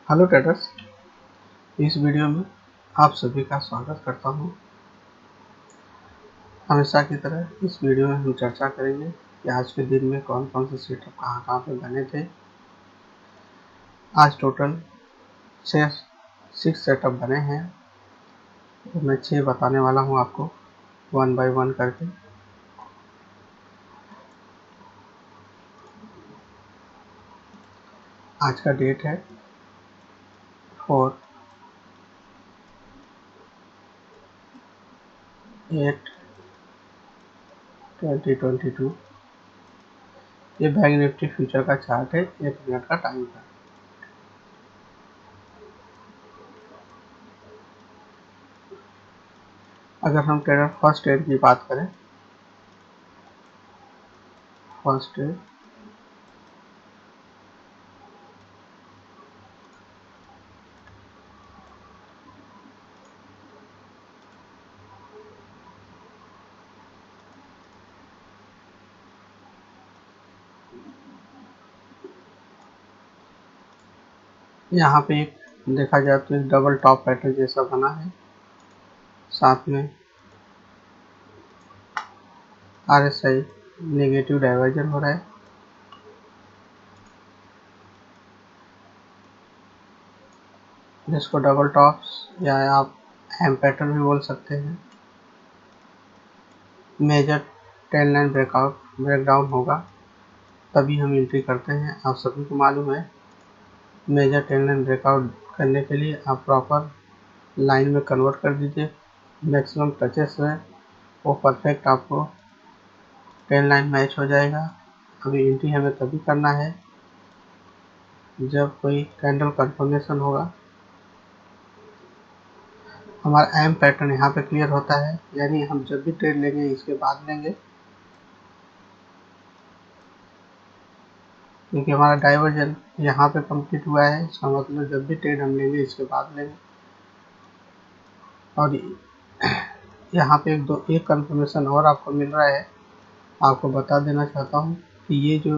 Hello traders, इस video में आप सभी का स्वागत करता हूं। हमेशा की तरह इस वीडियो में हम चर्चा करेंगे कि आज के दिन में कौन कौन से सेटअप कहां पे बने थे। आज टोटल 6 सेटअप बने हैं, तो मैं 6 बताने वाला हूं आपको वन बाय वन करके। आज का डेट है 4/8/2022। ये बैंक निफ्टी फ्यूचर का चार्ट है, 1 मिनट का टाइम है। अगर हम ट्रेडर फर्स्ट ट्रेड की बात करें, फर्स्ट ट्रेड यहाँ पे एक देखा जाए तो एक डबल टॉप पैटर्न जैसा बना है, साथ में RSI नेगेटिव डाइवर्जन हो रहा है। जिसको डबल टॉप्स या आप एम पैटर्न भी बोल सकते हैं। मेजर ट्रेंड लाइन ब्रेकडाउन होगा तभी हम एंट्री करते हैं। आप सभी को मालूम है, मेजर ट्रेंड लाइन ब्रेकआउट करने के लिए आप प्रॉपर लाइन में कन्वर्ट कर दीजिए। मैक्सिमम टचेस में वो परफेक्ट आपको ट्रेंड लाइन मैच हो जाएगा। अभी एंट्री हमें तभी करना है जब कोई कैंडल कंफर्मेशन होगा। हमारा एम पैटर्न यहाँ पे क्लियर होता है, यानी हम जब भी ट्रेड लेंगे इसके बाद लेंगे, क्योंकि हमारा डाइवर्जन यहाँ पे कंप्लीट हुआ है। इसका मतलब जब भी ट्रेड हम लेंगे इसके बाद लेंगे। और यहाँ पे एक कंफर्मेशन और आपको मिल रहा है। आपको बता देना चाहता हूँ कि ये जो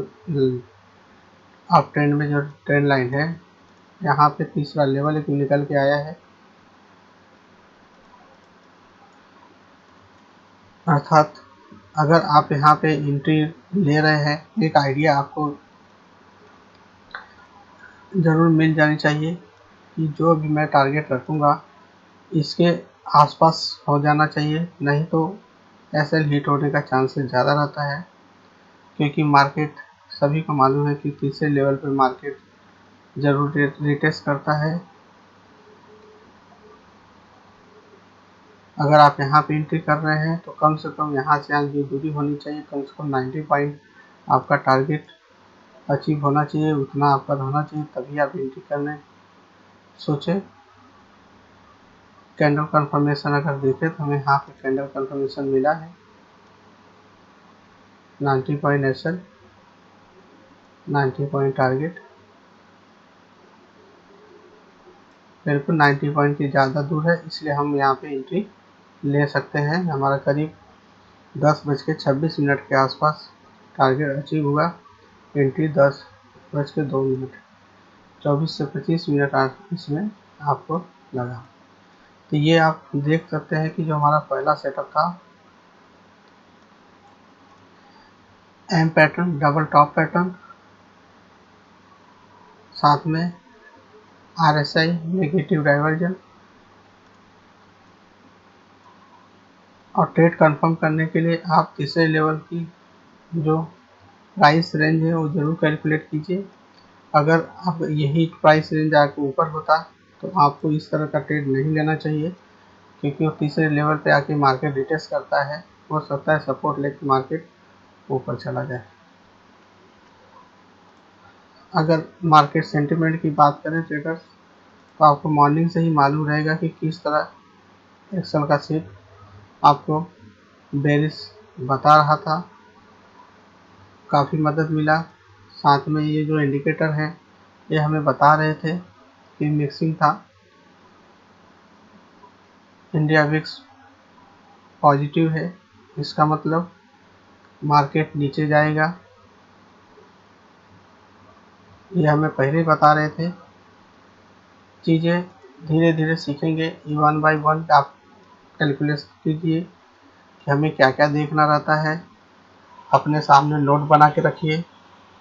अप ट्रेंड में जो ट्रेंड लाइन है, यहाँ पे तीसरा लेवल एक निकल के आया है। अर्थात अगर आप यहाँ पे एंट्री ले रहे हैं, एक आइडिया आपको ज़रूर मिल जानी चाहिए कि जो भी मैं टारगेट रखूँगा इसके आसपास हो जाना चाहिए, नहीं तो एसएल हिट होने का चांसेस ज़्यादा रहता है। क्योंकि मार्केट सभी को मालूम है कि तीसरे लेवल पर मार्केट ज़रूर रिटेस्ट करता है। अगर आप यहाँ पे एंट्री कर रहे हैं तो कम से कम यहाँ से जो दूरी होनी चाहिए, कम से कम 90 पॉइंट आपका टारगेट अचीव होना चाहिए, उतना आपका रहना चाहिए, तभी आप एंट्री करने सोचें। कैंडल कंफर्मेशन अगर देखें तो हमें यहाँ पे कैंडल कंफर्मेशन मिला है 90 पॉइंट एसएल, 90 पॉइंट टारगेट। बिल्कुल 90 पॉइंट की ज़्यादा दूर है, इसलिए हम यहाँ पे एंट्री ले सकते हैं। हमारा करीब 10:26 के आसपास टारगेट अचीव हुआ। एंट्री 10:02, 24 से 25 मिनट इसमें आपको लगा। तो ये आप देख सकते हैं कि जो हमारा पहला सेटअप था, M pattern, double top pattern, साथ में RSI नेगेटिव डाइवर्जन, और ट्रेड कंफर्म करने के लिए आप तीसरे लेवल की जो प्राइस रेंज है वो ज़रूर कैलकुलेट कीजिए। अगर आप यही प्राइस रेंज आके ऊपर होता तो आपको इस तरह का ट्रेड नहीं लेना चाहिए, क्योंकि वो तीसरे लेवल पे आके मार्केट रिटेस्ट करता है। हो सकता है सपोर्ट लेके मार्केट ऊपर चला जाए। अगर मार्केट सेंटिमेंट की बात करें ट्रेडर्स, तो आपको मॉर्निंग से ही मालूम रहेगा कि किस तरह एक्सेल का शेप आपको बेरिश बता रहा था। काफ़ी मदद मिला। साथ में ये जो इंडिकेटर हैं ये हमें बता रहे थे कि मिक्सिंग था। इंडिया विक्स पॉजिटिव है, इसका मतलब मार्केट नीचे जाएगा, ये हमें पहले बता रहे थे। चीज़ें धीरे धीरे सीखेंगे, वन बाय वन आप कैलकुलेट कीजिए कि हमें क्या क्या देखना रहता है, अपने सामने नोट बना के रखिए,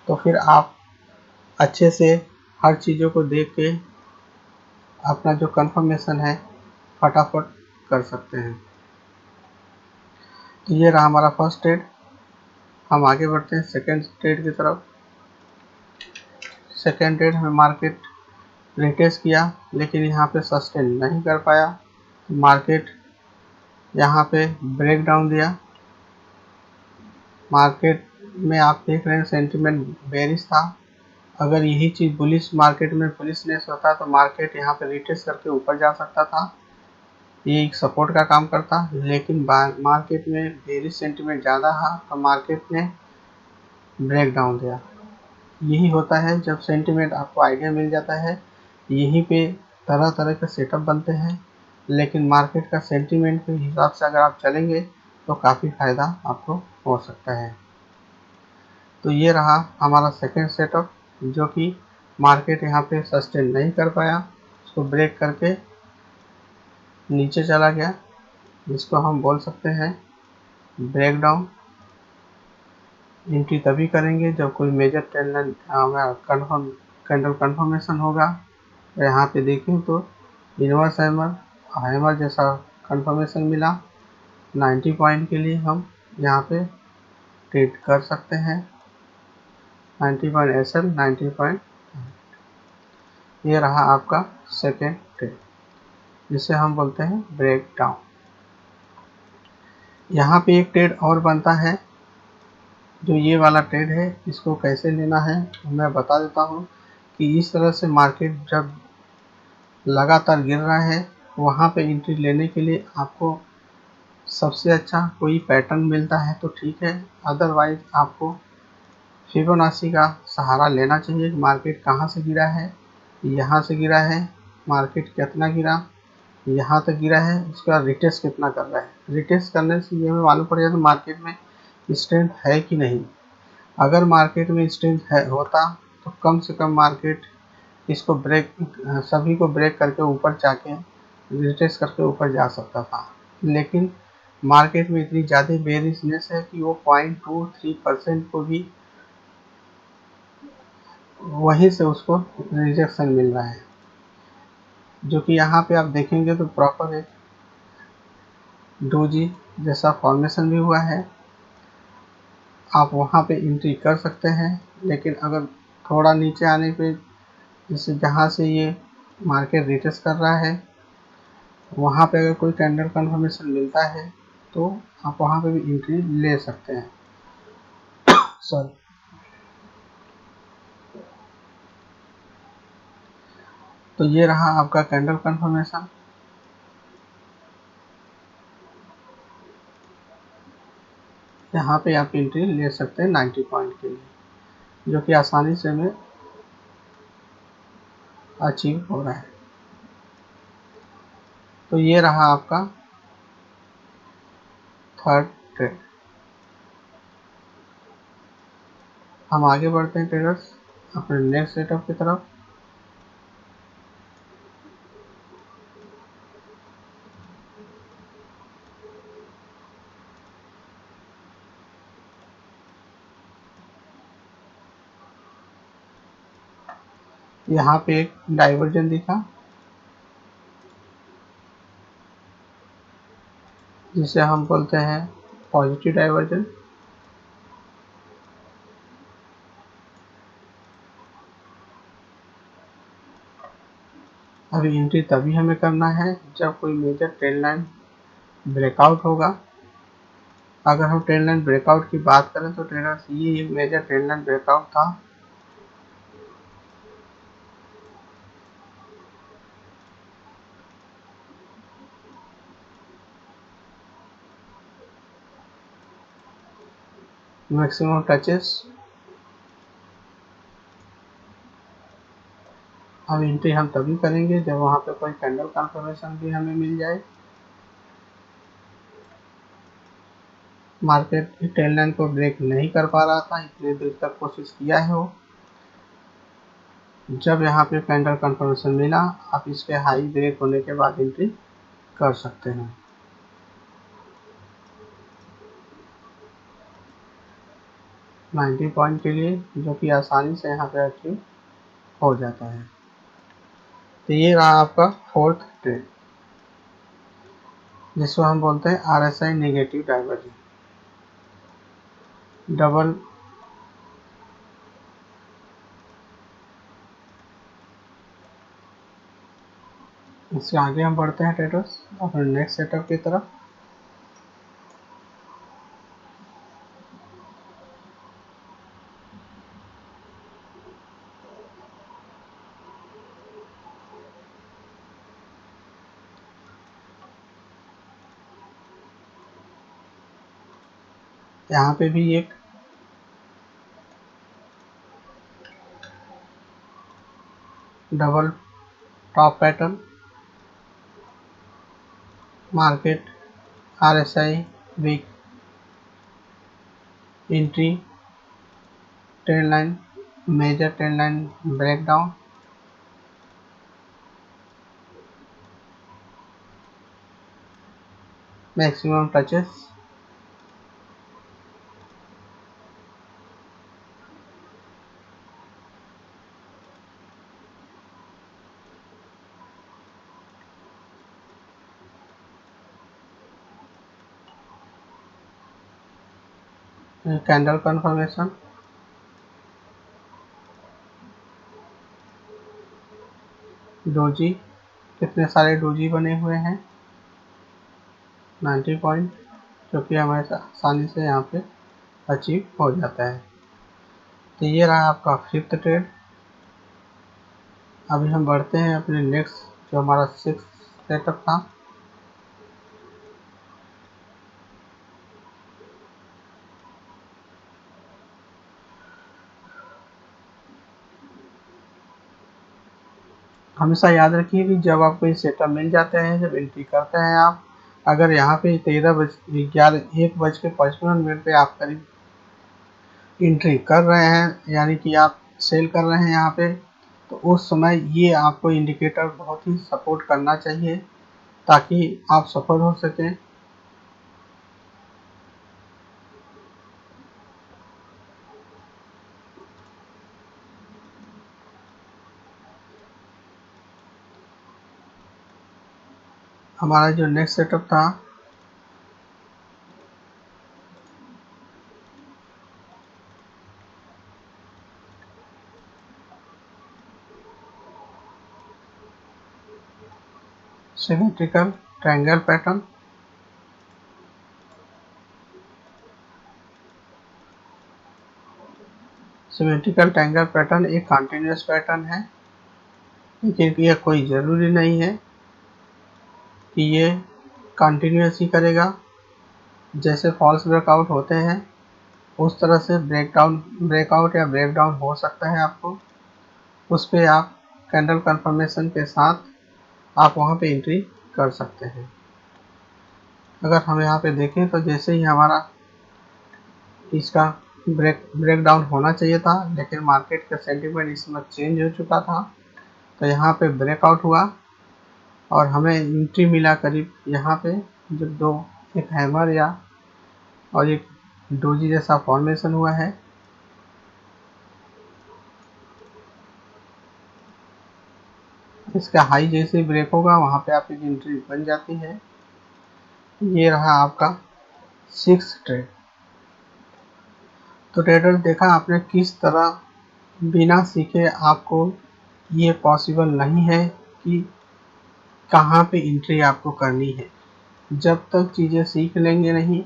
तो फिर आप अच्छे से हर चीज़ों को देख के अपना जो कंफर्मेशन है फटाफट कर सकते हैं। तो ये रहा हमारा फर्स्ट ट्रेड। हम आगे बढ़ते हैं सेकेंड ट्रेड की तरफ। सेकेंड ट्रेड हमें मार्केट रिटेस्ट किया लेकिन यहाँ पे सस्टेन नहीं कर पाया, मार्केट यहाँ पे ब्रेक डाउन दिया। मार्केट में आप देख रहे हैं सेंटिमेंट बेरिश था। अगर यही चीज़ बुलिश मार्केट में बुलिशनेस होता तो मार्केट यहाँ पे रिटेस्ट करके ऊपर जा सकता था, ये एक सपोर्ट का काम करता, लेकिन मार्केट में बेरिश सेंटिमेंट ज़्यादा था तो मार्केट ने ब्रेक डाउन दिया। यही होता है जब सेंटिमेंट आपको आइडिया मिल जाता है, यहीं पे तरह तरह के सेटअप बनते हैं, लेकिन मार्केट का सेंटिमेंट के हिसाब से अगर आप चलेंगे तो काफ़ी फ़ायदा आपको हो सकता है। तो ये रहा हमारा सेकेंड सेटअप, जो कि मार्केट यहाँ पे सस्टेन नहीं कर पाया, उसको ब्रेक करके नीचे चला गया, जिसको हम बोल सकते हैं ब्रेक डाउन। एंट्री तभी करेंगे जब कोई major trend line candle confirmation होगा। यहाँ पे देखें तो इनवर्स हैमर जैसा कंफर्मेशन मिला, 90 पॉइंट के लिए हम यहाँ पे ट्रेड कर सकते हैं। 90 पॉइंट SL, 90 पॉइंट। ये रहा आपका सेकेंड ट्रेड, जिसे हम बोलते हैं ब्रेक डाउन। यहाँ पे एक ट्रेड और बनता है, जो ये वाला ट्रेड है। इसको कैसे लेना है मैं बता देता हूँ कि इस तरह से मार्केट जब लगातार गिर रहा है, वहाँ पे एंट्री लेने के लिए आपको सबसे अच्छा कोई पैटर्न मिलता है तो ठीक है, अदरवाइज आपको फिबोनाची का सहारा लेना चाहिए कि मार्केट कहाँ से गिरा है। यहाँ से गिरा है, मार्केट कितना गिरा, यहाँ तक गिरा है, उसके बाद रिटेस्ट कितना कर रहा है। रिटेस्ट करने से ये हमें मालूम पड़ जाता है मार्केट में स्ट्रेंथ है कि नहीं। अगर मार्केट में स्ट्रेंथ है होता तो कम से कम मार्केट इसको सभी को ब्रेक करके ऊपर जाके रिटेस्ट करके ऊपर जा सकता था, लेकिन मार्केट में इतनी ज़्यादा बेरिशनेस है कि वो 0.23% को भी वहीं से उसको रिजेक्शन मिल रहा है, जो कि यहाँ पे आप देखेंगे तो प्रॉपर एक डोजी जैसा फॉर्मेशन भी हुआ है। आप वहाँ पे एंट्री कर सकते हैं, लेकिन अगर थोड़ा नीचे आने पे जैसे जहाँ से ये मार्केट रिटेस्ट कर रहा है, वहाँ पे अगर कोई कैंडल कंफर्मेशन मिलता है तो आप वहाँ पे भी एंट्री ले सकते हैं। सॉरी। तो ये रहा आपका कैंडल कंफर्मेशन। यहाँ पे आप एंट्री ले सकते हैं 90 पॉइंट के लिए, जो कि आसानी से हमें अचीव हो रहा है। तो ये रहा आपका थर्ड ट्रेड। हम आगे बढ़ते हैं ट्रेडर्स अपने नेक्स्ट सेटअप की तरफ। यहाँ पे एक डाइवर्जन दिखा, जिसे हम बोलते हैं पॉजिटिव डाइवर्जन। अभी एंट्री तभी हमें करना है जब कोई मेजर ट्रेंड लाइन ब्रेकआउट होगा। अगर हम ट्रेंड लाइन ब्रेकआउट की बात करें तो ट्रेडर्स ये एक मेजर ट्रेंड लाइन ब्रेकआउट था। Maximum touches. अब एंट्री हम तभी करेंगे जब वहाँ पे कोई कैंडल कंफर्मेशन भी हमें मिल जाए। मार्केट ट्रेंड लाइन को ब्रेक नहीं कर पा रहा था, इतने देर तक कोशिश किया है वो, जब यहाँ पे कैंडल कंफर्मेशन मिला, आप इसके हाई ब्रेक होने के बाद एंट्री कर सकते हैं। $90 पॉइंट के लिए, जो कि आसानी से यहाँ पे अचीव हो जाता है। तो ये रहा आपका फोर्थ ट्रेड, जिसको हम बोलते हैं RSI नेगेटिव डाइवर्जेंस। डबल इससे आगे हम बढ़ते हैं ट्रेडर्स अपने नेक्स्ट सेटअप की तरफ। यहाँ पे भी एक double top pattern, market RSI weak, entry trend line, major trend line breakdown, maximum touches, candle confirmation, doji, कितने सारे डोजी बने हुए हैं 90 पॉइंट, जो कि हमारे आसानी से यहाँ पे अचीव हो जाता है। तो ये रहा आपका फिफ्थ ट्रेड। अभी हम बढ़ते हैं अपने नेक्स्ट, जो हमारा सिक्स सेटअप था। हमेशा याद रखिए कि जब आपको ये सेटअप मिल जाते हैं, जब एंट्री करते हैं आप, अगर यहाँ पे 1:55 पे आप करीब एंट्री कर रहे हैं, यानी कि आप सेल कर रहे हैं यहाँ पे, तो उस समय ये आपको इंडिकेटर बहुत ही सपोर्ट करना चाहिए ताकि आप सफल हो सकें। हमारा जो नेक्स्ट सेटअप था, symmetrical triangle pattern. Symmetrical triangle pattern एक कंटिन्यूअस पैटर्न है, लेकिन यह कोई ज़रूरी नहीं है कि ये कंटिन्यूअस ही करेगा। जैसे फॉल्स ब्रेकआउट होते हैं, उस तरह से ब्रेकआउट या ब्रेकडाउन हो सकता है आपको। उस पर आप कैंडल कंफर्मेशन के साथ आप वहाँ पे एंट्री कर सकते हैं। अगर हम यहाँ पे देखें तो जैसे ही हमारा इसका ब्रेकडाउन होना चाहिए था, लेकिन मार्केट का सेंटीमेंट इस समय चेंज हो चुका था, तो यहाँ पे ब्रेकआउट हुआ और हमें एंट्री मिला करीब यहाँ पे, जब दो एक हैमर या और एक डोजी जैसा फॉर्मेशन हुआ है। इसका हाई जैसे ब्रेक होगा, वहाँ पे आपकी एंट्री बन जाती है। ये रहा आपका सिक्स ट्रेड। तो ट्रेडर देखा आपने किस तरह बिना सीखे आपको ये पॉसिबल नहीं है कि कहाँ पे एंट्री आपको करनी है। जब तक चीज़ें सीख लेंगे नहीं,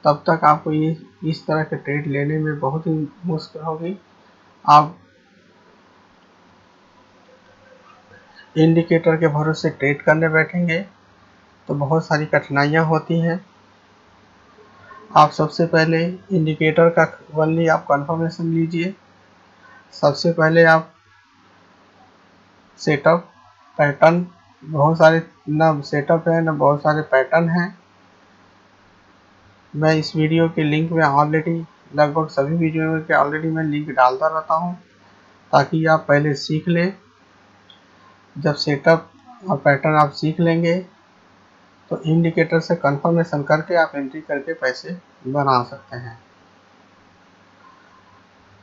तब तक आपको ये इस तरह के ट्रेड लेने में बहुत ही मुश्किल होगी। आप इंडिकेटर के भरोसे ट्रेड करने बैठेंगे तो बहुत सारी कठिनाइयाँ होती हैं। आप सबसे पहले इंडिकेटर का ओनली आप कंफर्मेशन लीजिए। सबसे पहले आप सेटअप पैटर्न, बहुत सारे ना सेटअप है ना बहुत सारे पैटर्न हैं। मैं इस वीडियो के लिंक में ऑलरेडी लगभग सभी वीडियो के ऑलरेडी मैं लिंक डालता रहता हूँ, ताकि आप पहले सीख लें। जब सेटअप और पैटर्न आप सीख लेंगे तो इंडिकेटर से कंफर्मेशन करके आप एंट्री करके पैसे बना सकते हैं।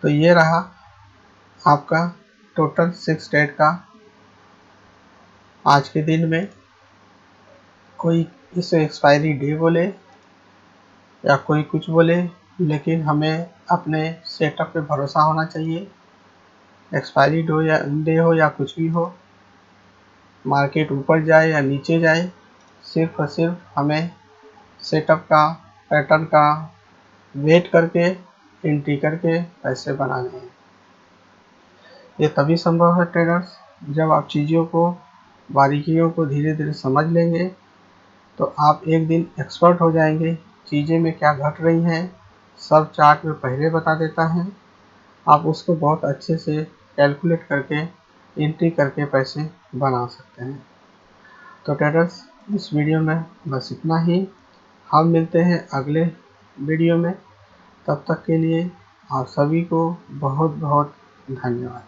तो ये रहा आपका टोटल 6 ट्रेड का आज के दिन में। कोई इसे एक्सपायरी डे बोले या कोई कुछ बोले, लेकिन हमें अपने सेटअप पे भरोसा होना चाहिए। एक्सपायरी डे हो या कुछ भी हो, मार्केट ऊपर जाए या नीचे जाए, सिर्फ और सिर्फ हमें सेटअप का, पैटर्न का वेट करके एंट्री करके पैसे बनाने हैं। ये तभी संभव है ट्रेडर्स, जब आप चीज़ों को, बारीकियों को धीरे धीरे समझ लेंगे तो आप एक दिन एक्सपर्ट हो जाएंगे। चीज़ें में क्या घट रही हैं सब चार्ट में पहले बता देता है, आप उसको बहुत अच्छे से कैलकुलेट करके एंट्री करके पैसे बना सकते हैं। तो ट्रेडर्स, इस वीडियो में बस इतना ही। हम मिलते हैं अगले वीडियो में। तब तक के लिए आप सभी को बहुत बहुत धन्यवाद।